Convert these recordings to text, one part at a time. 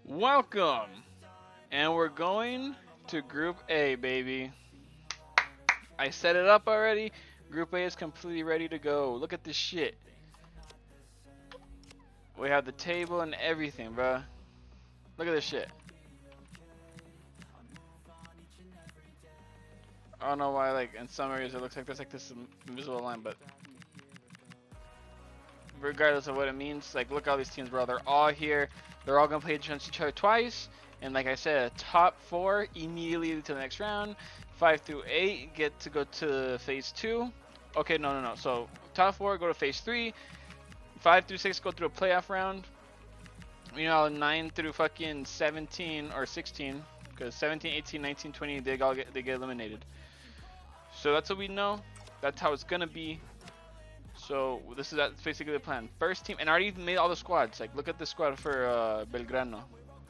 Welcome! And we're going to Group A, baby. I set it up already. Group A is completely ready to go. Look at this shit. We have the table and everything, bruh. Look at this shit. I don't know why, like, in some areas it looks like there's like this invisible line, but regardless of what it means, like, look at all these teams, bro. They're all here. They're all gonna play against each other twice. And like I said, top four immediately to the next round. 5 through 8 get to go to phase 2. Okay, no. So top four go to phase 3. 5 through 6 go through a playoff round. 9 through fucking 17 or 16, because 17, 18, 19, 20 they get eliminated. So that's what we know. That's how it's gonna be. So that's basically the plan. First team, and I already made all the squads. Like, look at the squad for Belgrano.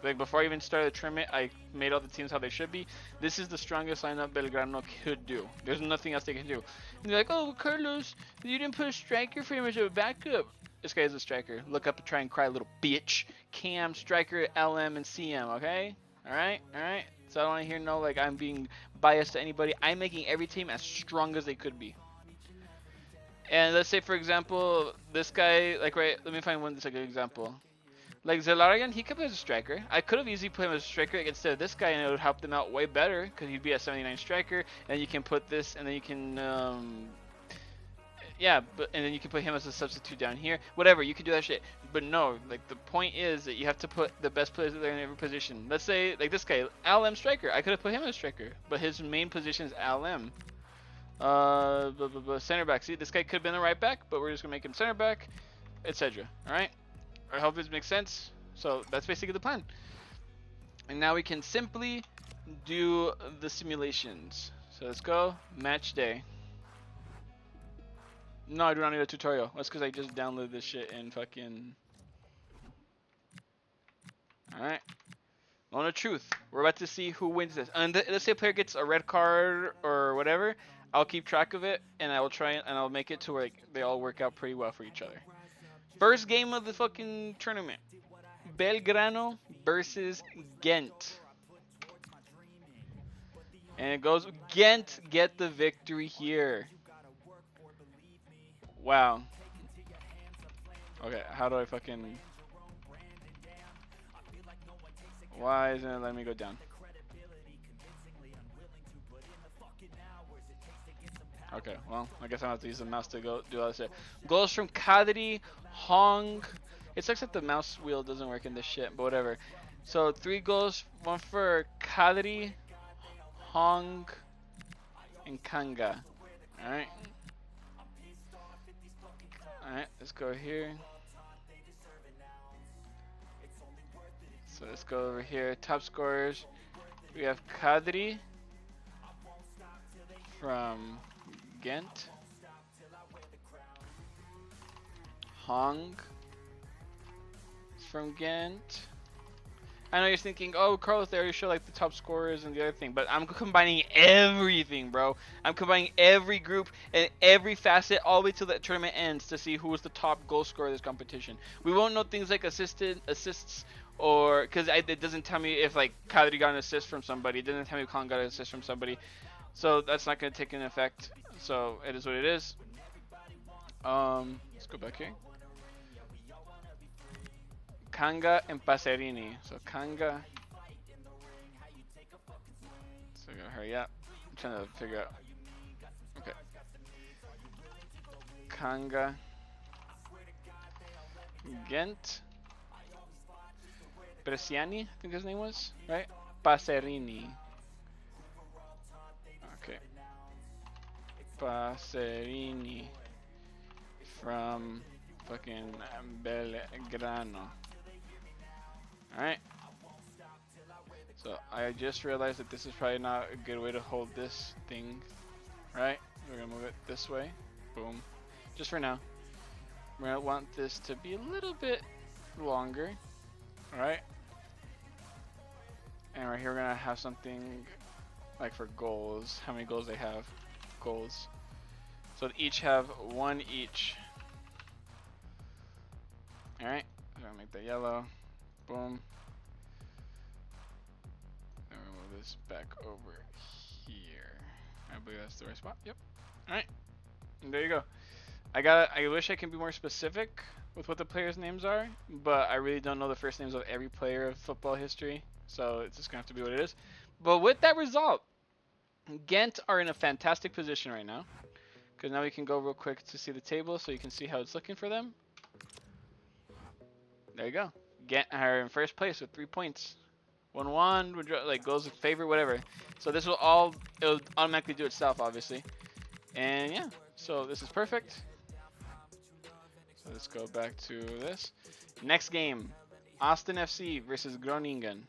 Like, before I even started the tournament, I made all the teams how they should be. This is the strongest lineup Belgrano could do. There's nothing else they can do. And they're like, oh, Carlos, you didn't put a striker for him as a backup. This guy is a striker. Look up and try and cry, little bitch. Cam, striker, LM, and CM, okay? Alright? So I don't want to hear no, like, I'm being biased to anybody. I'm making every team as strong as they could be. And let's say, for example, this guy, like, right, let me find one that's a good example. Like, Zelarian, he could play as a striker. I could have easily put him as a striker instead of this guy, and it would help them out way better, because he'd be a 79 striker, and you can put this, and then you can, and then you can put him as a substitute down here. Whatever, you can do that shit. But no, like, the point is that you have to put the best players there in every position. Let's say, like, this guy, LM striker. I could have put him as striker, but his main position is LM. Center back. See, this guy could have been the right back, but we're just gonna make him center back, etc. All right. I hope this makes sense. So that's basically the plan. And now we can simply do the simulations. So let's go. Match day. No, I do not need a tutorial. That's because I just downloaded this shit in fucking. Alright. Moment of truth. We're about to see who wins this. And let's say a player gets a red card or whatever. I'll keep track of it, and I will try and I'll make it to where, like, they all work out pretty well for each other. First game of the fucking tournament. Belgrano versus Ghent. And it goes, Ghent get the victory here. Wow. Okay, how do I fucking... Why isn't it letting me go down? Okay, well, I guess I have to use the mouse to go do all this shit. Goals from Kadri, Hong. It sucks that the mouse wheel doesn't work in this shit, but whatever. So 3 goals, one for Kadri, Hong, and Kanga. Alright. Alright, let's go here. So let's go over here. Top scorers. We have Kadri from Ghent. Hong from Ghent. I know you're thinking, oh, Carlos, they already show like the top scorers and the other thing, but I'm combining everything, bro. I'm combining every group and every facet all the way till the tournament ends to see who is the top goal scorer of this competition. We won't know things like assists, or because it doesn't tell me if like Kadri got an assist from somebody. It doesn't tell me if Khan got an assist from somebody, so that's not going to take an effect. So it is what it is. Let's go back here. Kanga and Paserini. So Kanga. So I gotta hurry up. I'm trying to figure out. Okay. Kanga. Ghent. Bresciani, I think his name was, right? Paserini. Okay. Paserini from fucking Belgrano. Alright. So I just realized that this is probably not a good way to hold this thing. Right? We're gonna move it this way. Boom. Just for now. We're gonna want this to be a little bit longer. Alright? And right here we're gonna have something like for goals. How many goals they have? Goals. So they each have 1 each. Alright. I'm gonna make that yellow. Boom. move this back over here. I believe that's the right spot. Yep. All right. And there you go. I wish I could be more specific with what the players' names are, but I really don't know the first names of every player of football history, so it's just gonna have to be what it is. But with that result, Ghent are in a fantastic position right now, because now we can go real quick to see the table, so you can see how it's looking for them. There you go. Ghent are in first place with 3 points. 1-1, like goals in favor, whatever. So this it'll automatically do itself, obviously. And yeah, so this is perfect. So let's go back to this. Next game, Austin FC versus Groningen.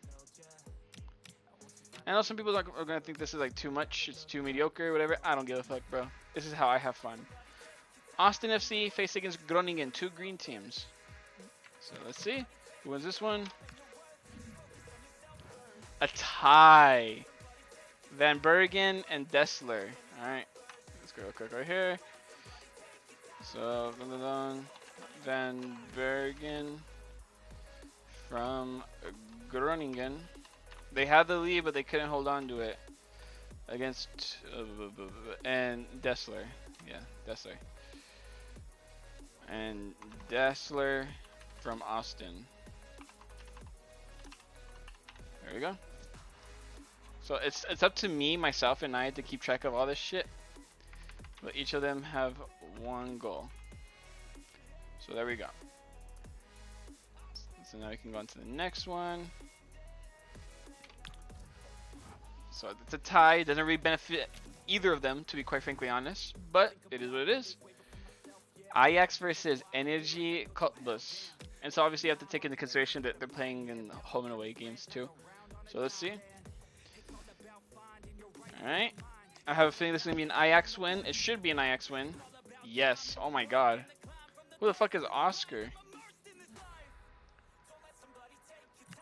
I know some people are gonna think this is like too much, it's too mediocre, whatever. I don't give a fuck, bro. This is how I have fun. Austin FC faced against Groningen, 2 green teams. So let's see who wins this one. A tie. Van Bergen and Dessler. All right, let's go real quick right here. So Van Bergen from Groningen. They had the lead, but they couldn't hold on to it against and Dessler. Yeah, Dessler. And Dessler from Austin. There we go. So it's up to me, myself, and I to keep track of all this shit. But each of them have 1 goal. So there we go. So now we can go on to the next one. So it's a tie. It doesn't really benefit either of them, to be quite frankly honest. But it is what it is. Ajax versus Energy Cottbus. And so obviously you have to take into consideration that they're playing in home and away games too. So let's see. Alright. I have a feeling this is going to be an Ajax win. It should be an Ajax win. Yes. Oh my god. Who the fuck is Oscar?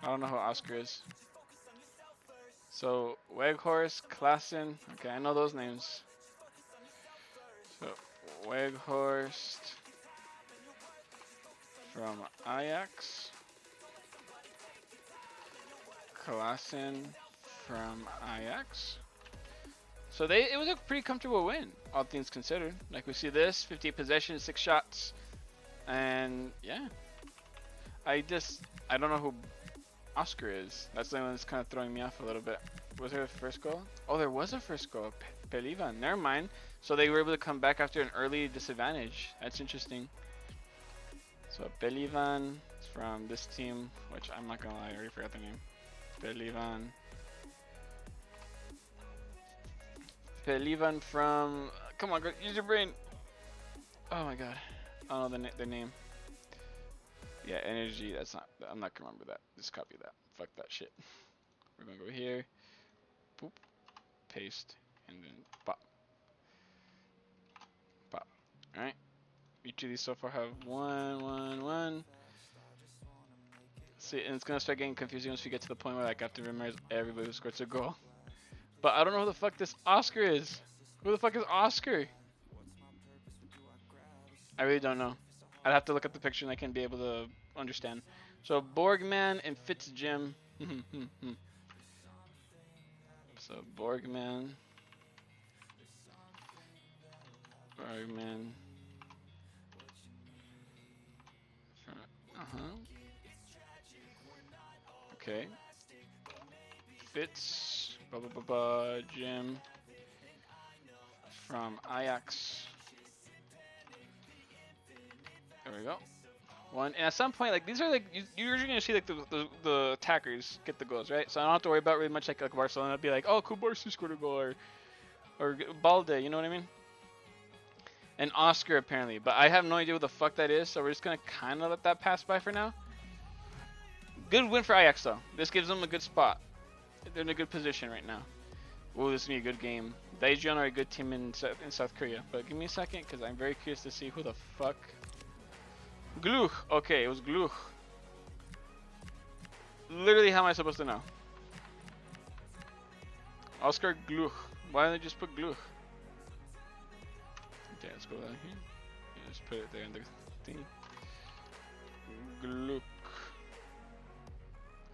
I don't know who Oscar is. So, Weghorst, Klassen. Okay, I know those names. So, Weghorst from Ajax. Klassen from Ajax. So it was a pretty comfortable win, all things considered. Like we see this, 50 possessions, 6 shots, and yeah. I don't know who Oscar is. That's the one that's kind of throwing me off a little bit. Was there a first goal? Oh, there was a first goal. Pelivan, never mind. So they were able to come back after an early disadvantage. That's interesting. So Pelivan is from this team, which I'm not gonna lie, I already forgot the name. Pelivan. Pelivan from, come on, use your brain. Oh my god, I don't know their name. Yeah, Energy. That's not. I'm not gonna remember that. Just copy that. Fuck that shit. We're gonna go here. Boop. Paste. And then pop. Pop. All right. Each of these so far have 1. See, and it's gonna start getting confusing once we get to the point where like, I have to remember everybody who scores a goal. But I don't know who the fuck this Oscar is. Who the fuck is Oscar? I really don't know. I'd have to look at the picture and I can be able to understand. So Borgman and Fitzjim. So Borgman. Okay. Fitz. Jim. From Ajax. There we go. One, and at some point, like these are like you're usually gonna see like the attackers get the goals, right? So I don't have to worry about really much like Barcelona. I'd be like, oh, Kubarsi scored a goal, or Balde, you know what I mean? And Oscar apparently, but I have no idea what the fuck that is. So we're just gonna kind of let that pass by for now. Good win for Ajax though. This gives them a good spot. They're in a good position right now. Ooh, this is gonna be a good game. Daejeon are a good team in South Korea, but give me a second because I'm very curious to see who the fuck. Gluch. Okay, it was Gluch. Literally, how am I supposed to know? Oscar Gluch. Why don't they just put Gluch? Okay, let's go down here. Yeah, just put it there in the thing. Gluch.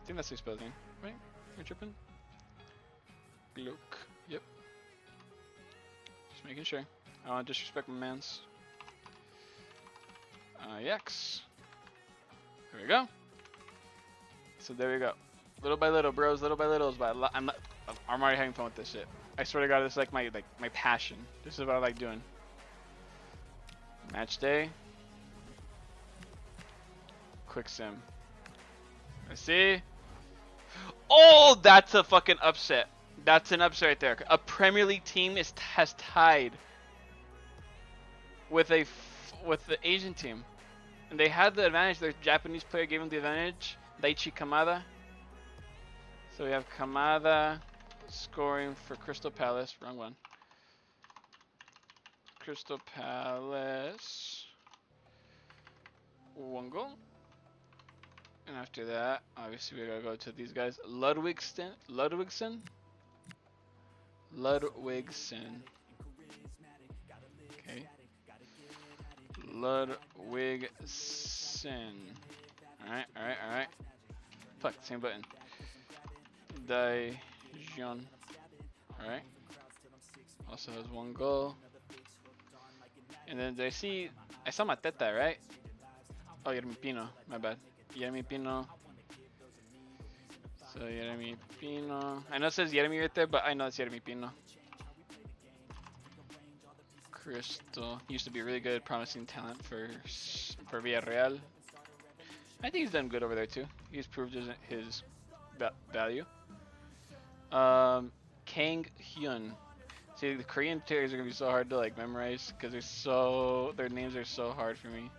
I think that's the spelling, right? Am I tripping? Look. Yep. Just making sure. I don't want to disrespect my mans. Yaks. There we go. So there we go. Little by little, bros. Little by little. I'm already having fun with this shit. I swear to God, this is like my passion. This is what I like doing. Match day. Quick sim. I see. Oh, that's a fucking upset. That's an upset right there. A Premier League team has tied with the Asian team, and they had the advantage. Their Japanese player gave them the advantage. Daichi Kamada. So we have Kamada scoring for Crystal Palace. Wrong one. Crystal Palace. 1 goal. And after that, obviously we gotta go to these guys. Ludwigsen. Okay. Ludwigsen. Alright. Fuck, same button. Daejeon. Alright. Also has 1 goal. And then I saw Mateta, right? Oh, Yermi Pino, my bad. Yermi Pino. So Yermi Pino. I know it says Yermi right there, but I know it's Yermi Pino. Crystal. He used to be really good, promising talent for Villarreal. I think he's done good over there too. He's proved his value. Kang Hyun. See, the Korean players are gonna be so hard to like memorize because their names are so hard for me.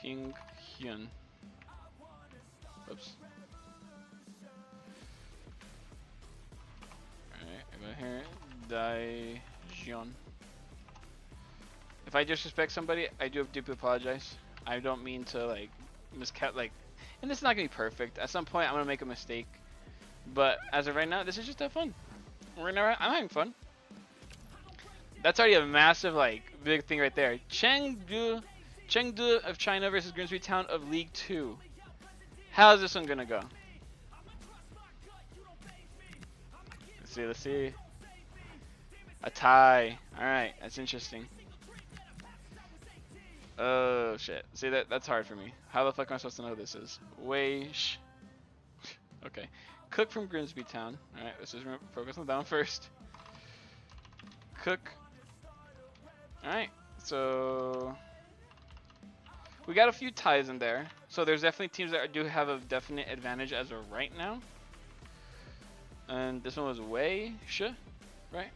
King Hyun. Oops. Alright, I go here. Daejeon. If I disrespect somebody, I do deeply apologize. I don't mean to like and this is not gonna be perfect. At some point I'm gonna make a mistake. But as of right now, this is just have fun. Right now I'm having fun. That's already a massive big thing right there. Chengdu of China versus Grimsby Town of League 2. How's this one gonna go? Let's see. A tie. Alright, that's interesting. Oh shit. See, that's hard for me. How the fuck am I supposed to know who this is? Okay. Cook from Grimsby Town. Alright, let's just focus on that one first. Cook. Alright, so we got a few ties in there. So there's definitely teams that do have a definite advantage as of right now. And this one was Sh, right?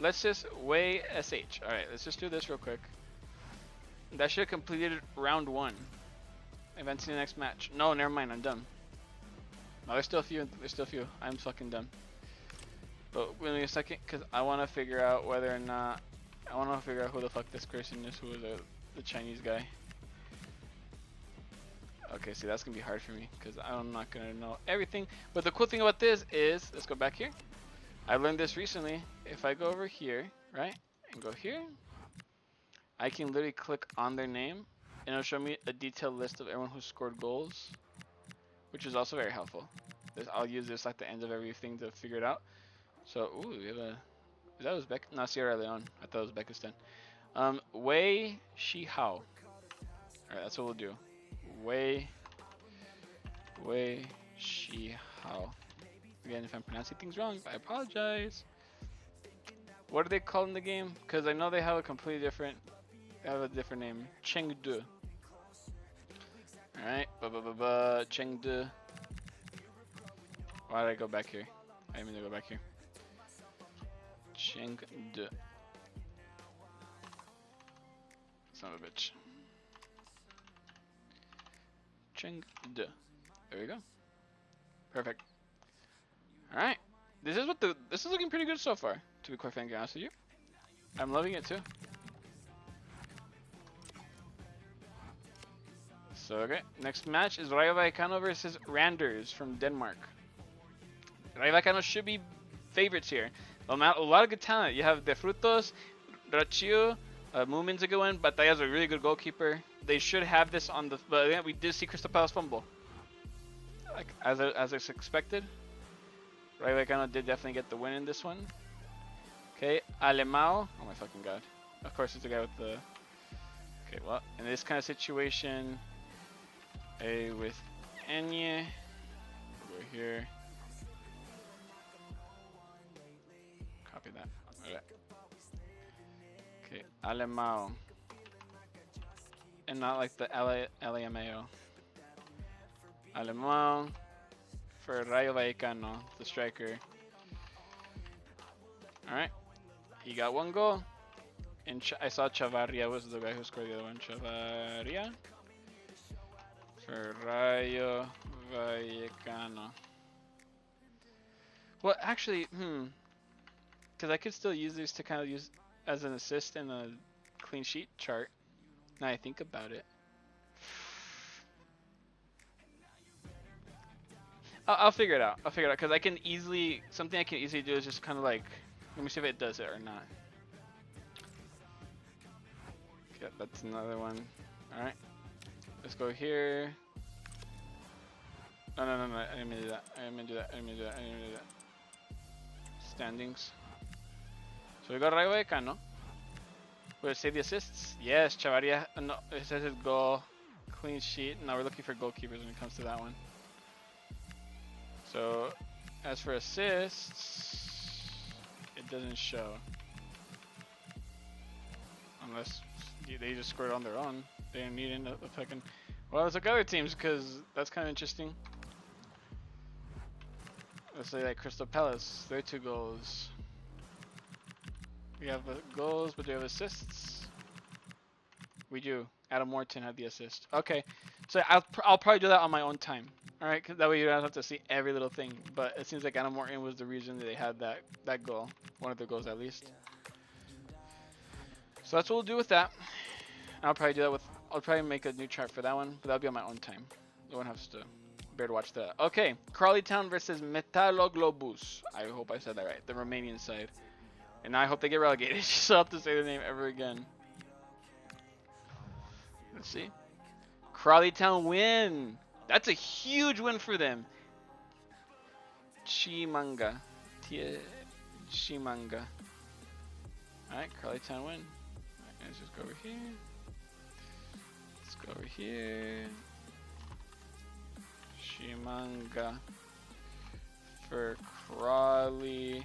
Let's just SH. Alright, let's just do this real quick. That should have completed round 1. Advancing to the next match. No, never mind, I'm done. No, there's still a few. I'm fucking done. But wait a second, because I want to figure out whether or not... I want to figure out who the fuck this person is, who is the Chinese guy. Okay, see, that's going to be hard for me, because I'm not going to know everything. But the cool thing about this is, let's go back here. I learned this recently. If I go over here, right, and go here, I can literally click on their name, and it'll show me a detailed list of everyone who scored goals, which is also very helpful. I'll use this at the end of everything to figure it out. So, ooh, we have is that Uzbek? No, Sierra Leone. I thought it was Uzbekistan. Wei Shihao. Alright, that's what we'll do. Wei Shihao. Again, if I'm pronouncing things wrong, I apologize. What are they called in the game? Because I know they have a completely different... They have a different name. Chengdu. Alright, Chengdu. Why did I go back here? I didn't mean to go back here. Chengdu. Son of a bitch. Chengdu. There we go. Perfect. Alright. This is looking pretty good so far, to be quite frankly honest with you. I'm loving it too. So okay, next match is Rayo Vallecano versus Randers from Denmark. Rayo Vallecano should be favorites here. A lot of good talent. You have De Frutos, Rachio, Moomin's a good one, Bataya's a really good goalkeeper. They should have this on the... But yeah, we did see Crystal Palace fumble. Like, as expected. Rayo Vallecano did definitely get the win in this one. Okay, Alemão. Oh my fucking god. Of course, it's the guy with the... Okay, well, in this kind of situation, A with Enye. We'll go here. Copy that. Alright. Okay, Alemão. And not like the LAMAO. Alemão for Rayo Vallecano, the striker. Alright. He got one goal. And I saw Chavarria was the guy who scored the other one. Chavarria for Rayo Vallecano. Well, actually, because I could still use these to kind of use as an assist in a clean sheet chart. Now I think about it. I'll figure it out. I'll figure it out because I can easily, something I can easily do is just kind of like, let me see if it does it or not. Okay, that's another one. Alright. Let's go here. No, I didn't mean to do that. I didn't mean to do that. Standings. So we got Rayo Vallecano. Will it say the assists? Yes, Chavarria. No, it says his goal. Clean sheet. Now we're looking for goalkeepers when it comes to that one. So, as for assists, it doesn't show. Unless they just scored on their own. They didn't need a fucking... Well, let's look at other teams because that's kind of interesting. Let's say like Crystal Palace, their 2 goals. We have goals, but do we have assists? We do. Adam Morton had the assist. Okay, so I'll probably do that on my own time. All right, cause that way you don't have to see every little thing. But it seems like Adam Morton was the reason that they had that goal, one of the goals at least. So that's what we'll do with that. I'll probably do that with. I'll probably make a new chart for that one, but that'll be on my own time. No one has to bear to watch that. Okay, Crawley Town versus Metaloglobus. I hope I said that right. The Romanian side. And I hope they get relegated. Just don't have to say their name ever again. Let's see. Crawley Town win. That's a huge win for them. Chimanga. Chimanga. Alright, Crawley Town win. Alright, let's just go over here. Let's go over here. Chimanga for Crawley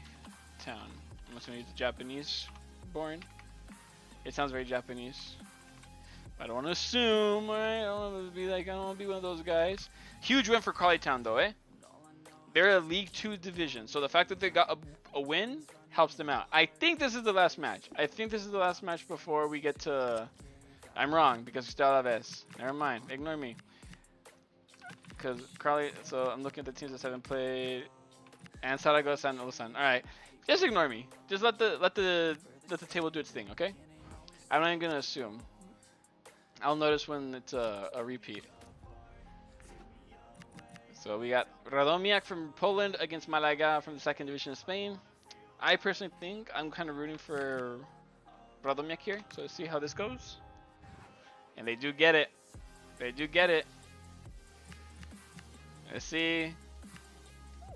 Town. I'm just gonna use the Japanese born. It sounds very Japanese. I don't want to assume, right? I don't want to be like, I don't want to be one of those guys. Huge win for Crawley Town though, eh? They're a League 2 division, so the fact that they got a win helps them out. I think this is the last match. I think this is the last match before we get to... I'm wrong, because we still have S. Never mind, ignore me. Because Crawley, so I'm looking at the teams that haven't played. And Saragossa and Ulsan. Alright, just ignore me. Just let the table do its thing, okay? I'm not even gonna assume. I'll notice when it's a repeat. So we got Radomiak from Poland against Malaga from the 2nd division of Spain. I personally think I'm kind of rooting for Radomiak here. So let's see how this goes. And they do get it. They do get it. Let's see.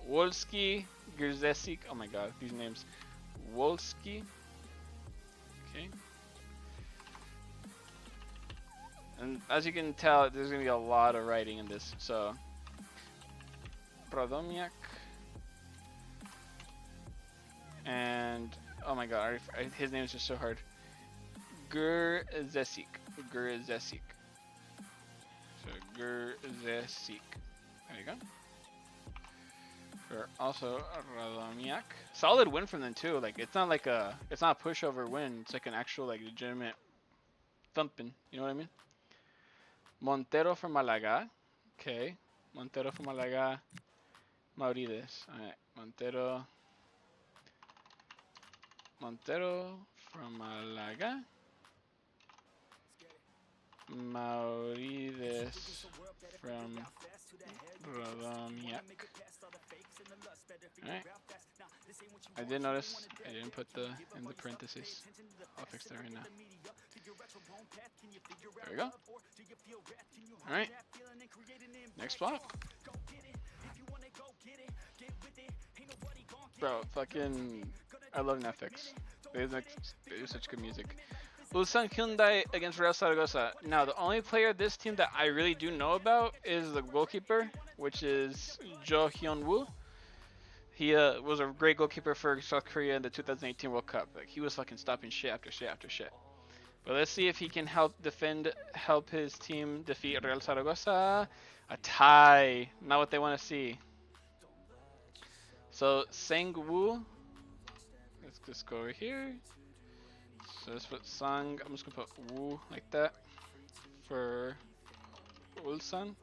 Wolski, Grzesik. Oh my god, these names. Wolski. Okay. And as you can tell, there's going to be a lot of writing in this. So, Radomiak. And, oh my god, his name is just so hard. Grzesik. Grzesik. So, Grzesik. There you go. For also Radomiak. Solid win from them too. Like, it's not like it's not a pushover win. It's like an actual, like, legitimate thumping. You know what I mean? Montero from Malaga. Okay. Montero from Malaga. Maurides. Alright. Montero from Malaga. Maurides from Radomiak. Alright. I did notice I didn't put in the parentheses. I'll fix that right now. There we go. Alright. Next swap. Bro, fucking, I love Netflix. They do such good music. Ulsan Hyundai against Real Zaragoza. Now, the only player this team that I really do know about is the goalkeeper, which is Jo Hyun Woo. He was a great goalkeeper for South Korea in the 2018 World Cup. Like he was fucking stopping shit after shit after shit. But let's see if he can help his team defeat Real Zaragoza. A tie, not what they want to see. So Sang Woo, let's just go over here. So let's put Sang. I'm just gonna put Woo like that for Ulsan.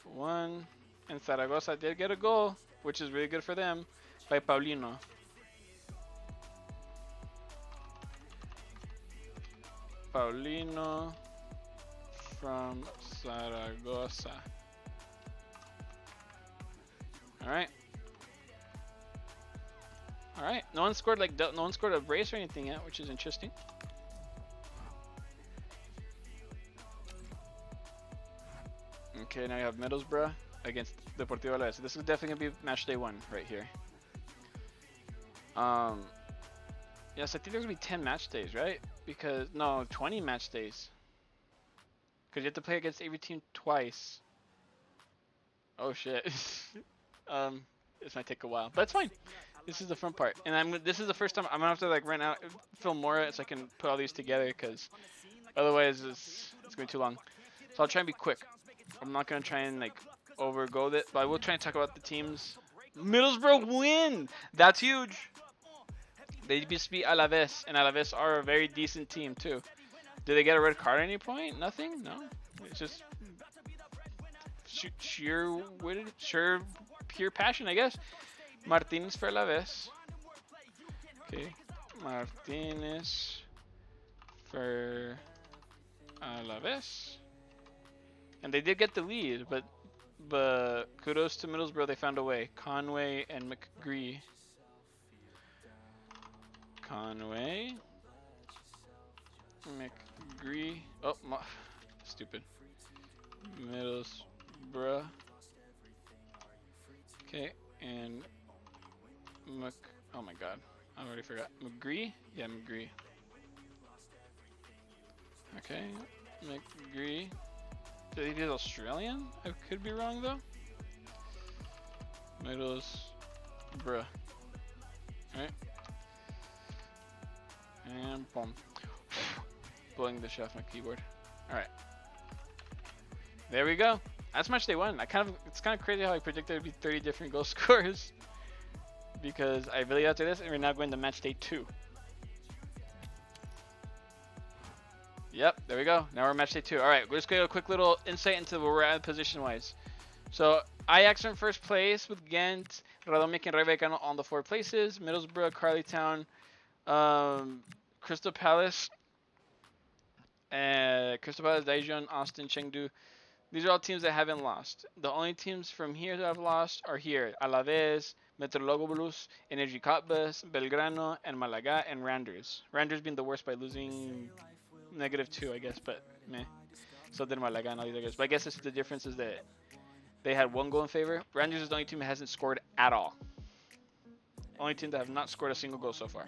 One, and Zaragoza did get a goal, which is really good for them, by Paulino. Paulino from Zaragoza. All right. All right. No one scored a brace or anything yet, which is interesting. Okay, now you have Middlesbrough against Deportivo Alaves. So this is definitely gonna be match day 1 right here. Yes, I think there's gonna be 10 match days, right? Because no, 20 match days. Because you have to play against every team twice. Oh shit. This might take a while, but it's fine. This is the fun part, and this is the first time I'm gonna have to like rent out, film more so I can put all these together, because otherwise it's gonna be too long. So I'll try and be quick. I'm not gonna try and like overgo it, but I will try and talk about the teams. Middlesbrough win. That's huge. They just beat Alaves, and Alaves are a very decent team too. Did they get a red card at any point? Nothing. No. It's just sheer pure passion, I guess. Martinez for Alaves. Okay, Martinez for Alaves. And they did get the lead, but kudos to Middlesbrough, they found a way. Conway and McGree. Conway. McGree. Oh, stupid. Middlesbrough. Okay, and oh my god, I already forgot. McGree? Yeah, McGree. Okay, McGree. Did he be Australian? I could be wrong though. Middlesbrough. Alright. And boom. Blowing the shit off my keyboard. Alright. There we go. That's match day 1. It's kind of crazy how I predicted it would be 30 different goal scorers. Because I really after this, and we're now going to match day 2. Yep, there we go. Now we're match day 2. All right, we're just going to a quick little insight into where we're at position-wise. So Ajax are in first place with Ghent, Radomiak, and Rijeka on the 4 places. Middlesbrough, Carlytown, Crystal Palace, Daejeon, Austin, Chengdu. These are all teams that haven't lost. The only teams from here that have lost are here: Alaves, Meteorologos, Energy Cottbus, Belgrano, and Malaga, and Randers. Randers being the worst by losing -2, I guess, but meh. So did Malaga and all these others. But I guess the difference is that they had 1 goal in favor. Randers is the only team that hasn't scored at all. Only team that have not scored a single goal so far.